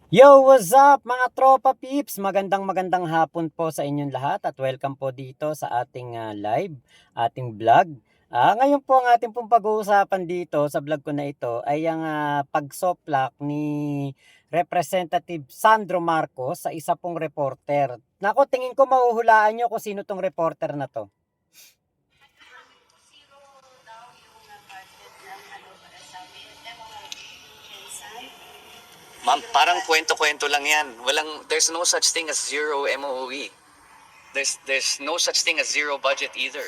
Yo, what's up mga tropa peeps? Magandang hapon po sa inyong lahat at welcome po dito sa ating live, ating vlog. Ngayon po ang ating pong pag-uusapan dito sa vlog ko na ito ay ang pagsoplak ni Representative Sandro Marcos sa isa pong reporter. Nako, tingin ko mahuhulaan nyo kung sino tong reporter na to. Ma'am, parang kwento-kwento lang yan. There's no such thing as zero MOE. There's no such thing as zero budget either.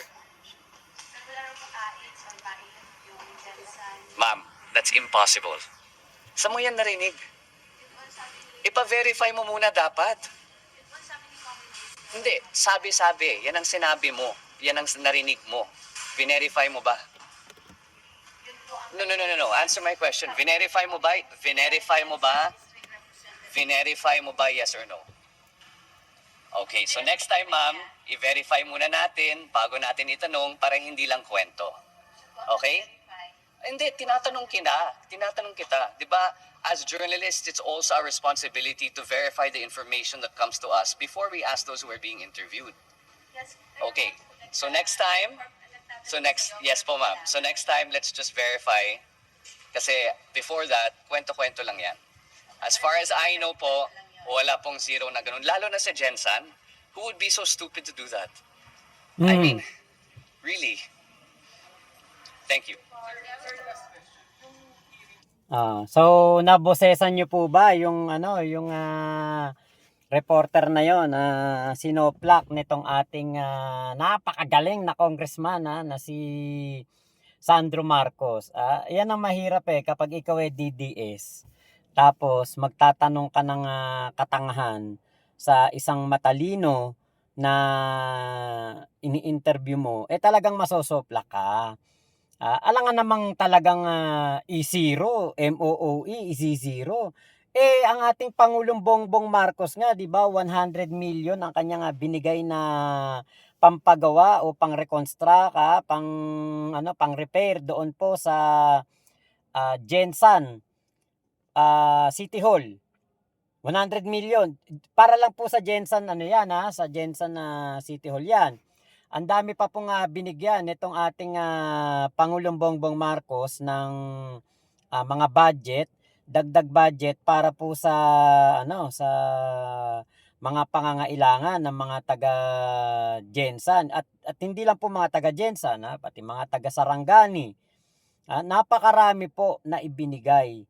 Ma'am, that's impossible. Saan mo yan narinig? Ipa-verify mo muna dapat. Hindi, sabi-sabi. Yan ang sinabi mo. Yan ang narinig mo. Verify mo ba? No. Answer my question. Verify mo ba? Verify mo ba? Verify mo ba, yes or no? Okay, so next time ma'am, i-verify muna natin bago natin itanong para hindi lang kwento. Okay? Hindi, tinatanong kita. Di ba, as journalists, it's also our responsibility to verify the information that comes to us before we ask those who are being interviewed. Okay, yes po ma'am. So next time, let's just verify. Kasi before that, kwento-kwento lang yan. As far as I know po, wala pong zero na ganun. Lalo na sa Jensen, who would be so stupid to do that? I mean, really. Thank you. So nabosesan nyo po ba yung reporter na yon, sinoplak nitong ating napakagaling na congressman na si Sandro Marcos. Yan ang mahirap kapag ikaw ay DDS. Tapos magtatanong ka ng katangahan sa isang matalino na ini-interview mo, talagang masosoplak ka. Alangan namang talagang E0, MOOE, E0. Ang ating Pangulong Bongbong Marcos nga, 'di ba, 100 million ang kanya nga binigay na pampagawa o pang-reconstruct, pang-repair doon po sa Jensan City Hall. 100 million para lang po sa Jensan sa Jensan City Hall 'yan. Ang dami pa pong binigyan nitong ating Pangulong Bongbong Marcos ng mga budget, dagdag budget para po sa sa mga pangangailangan ng mga taga Jensan at hindi lang po mga taga Jensan, pati mga taga Sarangani. Napakarami po na ibinigay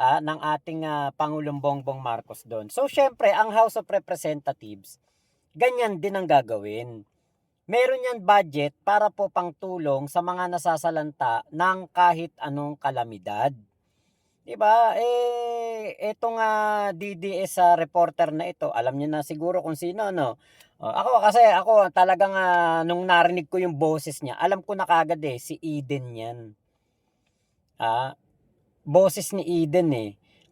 ng ating Pangulong Bongbong Marcos doon. So syempre, ang House of Representatives, ganyan din ang gagawin. Meron yan budget para po pangtulong sa mga nasasalanta ng kahit anong kalamidad. 'Di ba? Etong DDS reporter na ito, alam niyo na siguro kung sino, no? Ako talagang nung narinig ko yung boses niya, alam ko na kagad si Eden 'yan. Boses ni Eden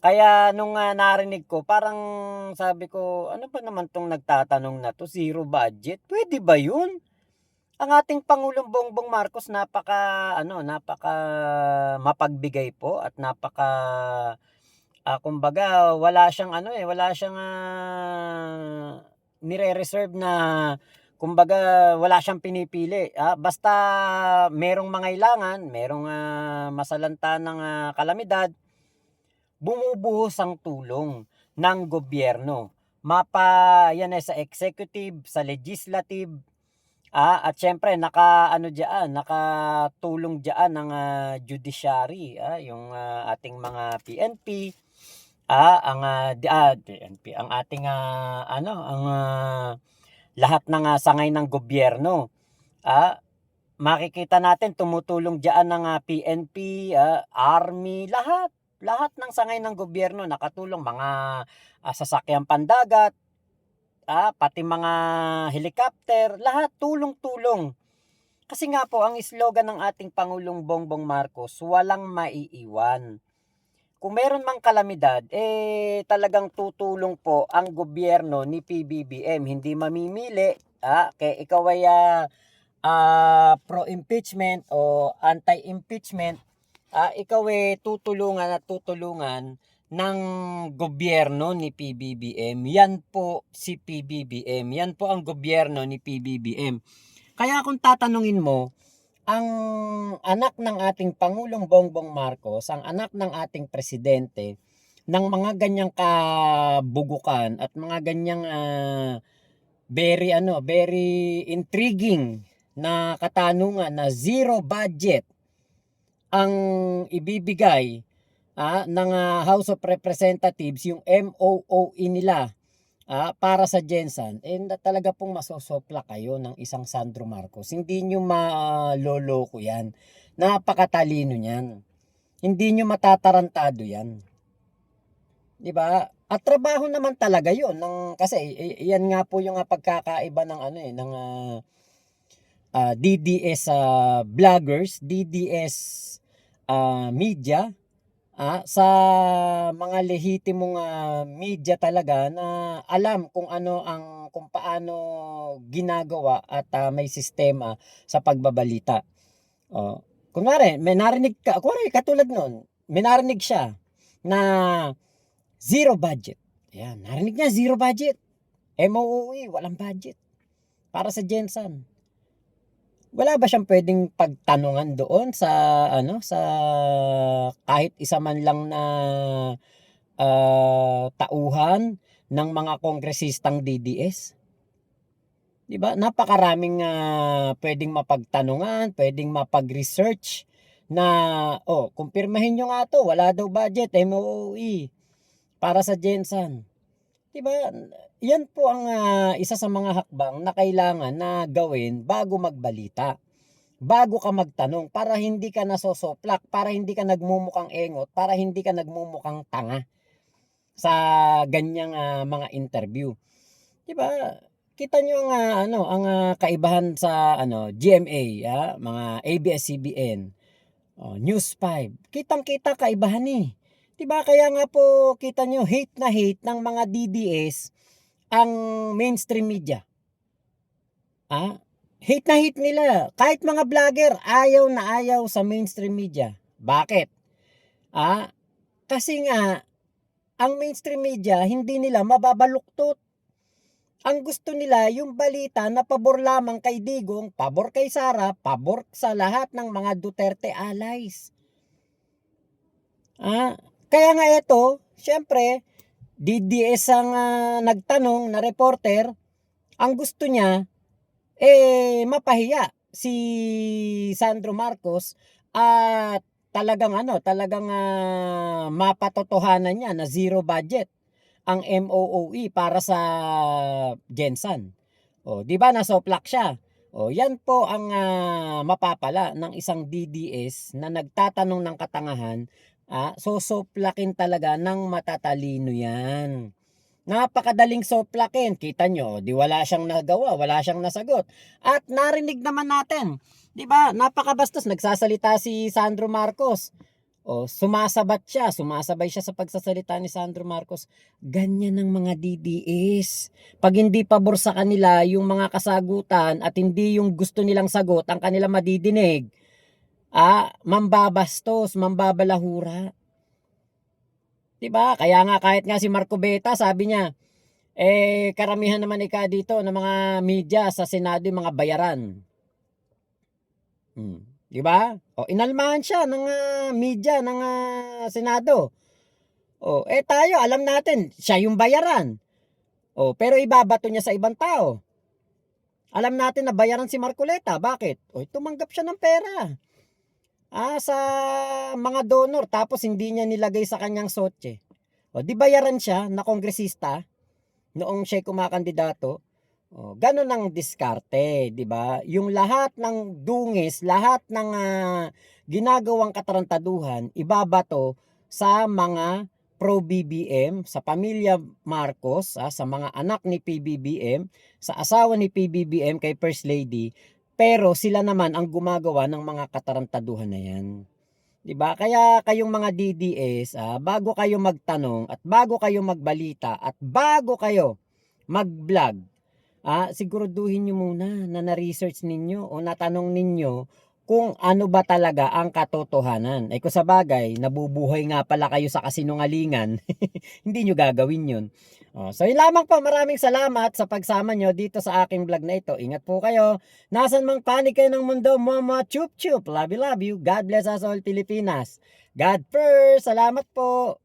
Kaya nung narinig ko, parang sabi ko, ano ba naman tong nagtatanong na to? Zero budget? Pwede ba yun? Ang ating Pangulong Bongbong Marcos napaka mapagbigay po at napaka kumbaga wala siyang nire-reserve na kumbaga wala siyang pinipili. Basta merong mangailangan, merong masalanta ng kalamidad, bumubuhos ang tulong ng gobyerno. Yan sa executive, sa legislative, at syempre nakatulong diyan ng judiciary, yung ating mga PNP, PNP, ang ating lahat ng sangay ng gobyerno. Makikita natin tumutulong diyan ng PNP, Army, lahat ng sangay ng gobyerno nakatulong, mga sasakyang pandagat, pati mga helicopter, lahat tulong-tulong. Kasi nga po, ang slogan ng ating Pangulong Bongbong Marcos, walang maiiwan. Kung meron mang kalamidad, talagang tutulong po ang gobyerno ni PBBM. Hindi mamimili, kaya ikaw ay pro-impeachment o anti-impeachment, ikaw tutulungan ng gobyerno ni PBBM. Yan po si PBBM. Yan po ang gobyerno ni PBBM. Kaya kung tatanungin mo, ang anak ng ating Pangulong Bongbong Marcos, ang anak ng ating presidente, ng mga ganyang kabugukan at mga ganyang very intriguing na katanungan na zero budget ang ibibigay ng House of Representatives, yung MOOE nila para sa Jensan, talaga pong masosopla kayo ng isang Sandro Marcos. Hindi nyo maloloko yan. Napakatalino niyan. Hindi nyo matatarantado yan. Diba? At trabaho naman talaga yun. Kasi yan nga po yung pagkakaiba ng ng DDS vloggers, DDS media, sa mga lehitimong media talaga na alam kung kung paano ginagawa at may sistema sa pagbabalita. Kunwari, may narinig ka, katulad nun, may narinig siya na zero budget. Ayan, narinig niya zero budget. MOOE, walang budget para sa Jensan. Wala ba siyang pwedeng pagtanungan doon sa sa kahit isa man lang na tauhan ng mga kongresistang DDS? 'Di ba? Napakaraming pwedeng mapagtanungan, pwedeng mapag-research na kumpirmahin niyo nga 'to, wala daw budget MOOE para sa Jensan. 'Di ba? Yan po ang isa sa mga hakbang na kailangan na gawin bago magbalita. Bago ka magtanong, para hindi ka nasosoplak, para hindi ka nagmumukhang engot, para hindi ka nagmumukhang tanga sa ganyang mga interview. 'Di ba? Kita niyo ang ang kaibahan sa GMA, mga ABS-CBN, News 5. Kitang-kita kaibahan eh. 'Di ba? Kaya nga po kita niyo hate na hate ng mga DDS ang mainstream media. Hate na hate nila. Kahit mga vlogger, ayaw na ayaw sa mainstream media. Bakit? Kasi nga, ang mainstream media, hindi nila mababaluktot. Ang gusto nila, yung balita na pabor lamang kay Digong, pabor kay Sara, pabor sa lahat ng mga Duterte allies. Kaya nga ito, syempre, DDS ang nagtanong na reporter, ang gusto niya mapahiya si Sandro Marcos at talagang mapatotohanan niya na zero budget ang MOOE para sa Jensan. Di ba nasoplak siya? Yan po ang mapapala ng isang DDS na nagtatanong ng katangahan. Sosoplakin talaga ng matatalino yan. Napakadaling soplakin. Kita nyo, di wala siyang nagawa, wala siyang nasagot. At narinig naman natin, di ba? Napakabastos, nagsasalita si Sandro Marcos. Sumasabay siya sa pagsasalita ni Sandro Marcos. Ganyan ang mga DDS. Pag hindi pabor sa kanila yung mga kasagutan at hindi yung gusto nilang sagot ang kanila madidinig, mambabastos, mambabalahura. Diba? Kaya nga kahit nga si Marco Beta, sabi niya, karamihan naman dito ng mga media sa Senado yung mga bayaran. Diba? Inalmahan siya ng media ng Senado. Tayo, alam natin, siya yung bayaran. Pero ibabato niya sa ibang tao. Alam natin na bayaran si Marcoleta. Bakit? Tumanggap siya ng pera. Sa mga donor, tapos hindi niya nilagay sa kanyang sotse. Di bayaran siya na kongresista noong siya kumakandidato. Ganun ang diskarte, di ba? Yung lahat ng dungis, lahat ng ginagawang katarantaduhan, ibabato sa mga pro-BBM, sa pamilya Marcos, sa mga anak ni PBBM, sa asawa ni PBBM kay First Lady. Pero sila naman ang gumagawa ng mga katarantaduhan na yan. 'Di ba? Kaya kayong mga DDS, bago kayo magtanong at bago kayo magbalita at bago kayo mag-vlog, siguraduhin niyo muna na na-research ninyo o natanong ninyo kung ano ba talaga ang katotohanan. Eh kung sa bagay, nabubuhay nga pala kayo sa kasinungalingan, hindi nyo gagawin yun. So yun lamang po, maraming salamat sa pagsama nyo dito sa aking vlog na ito. Ingat po kayo. Nasan mang panig kayo ng mundo, mama, chup chup, love you, love you. God bless us all, Pilipinas. God first, salamat po.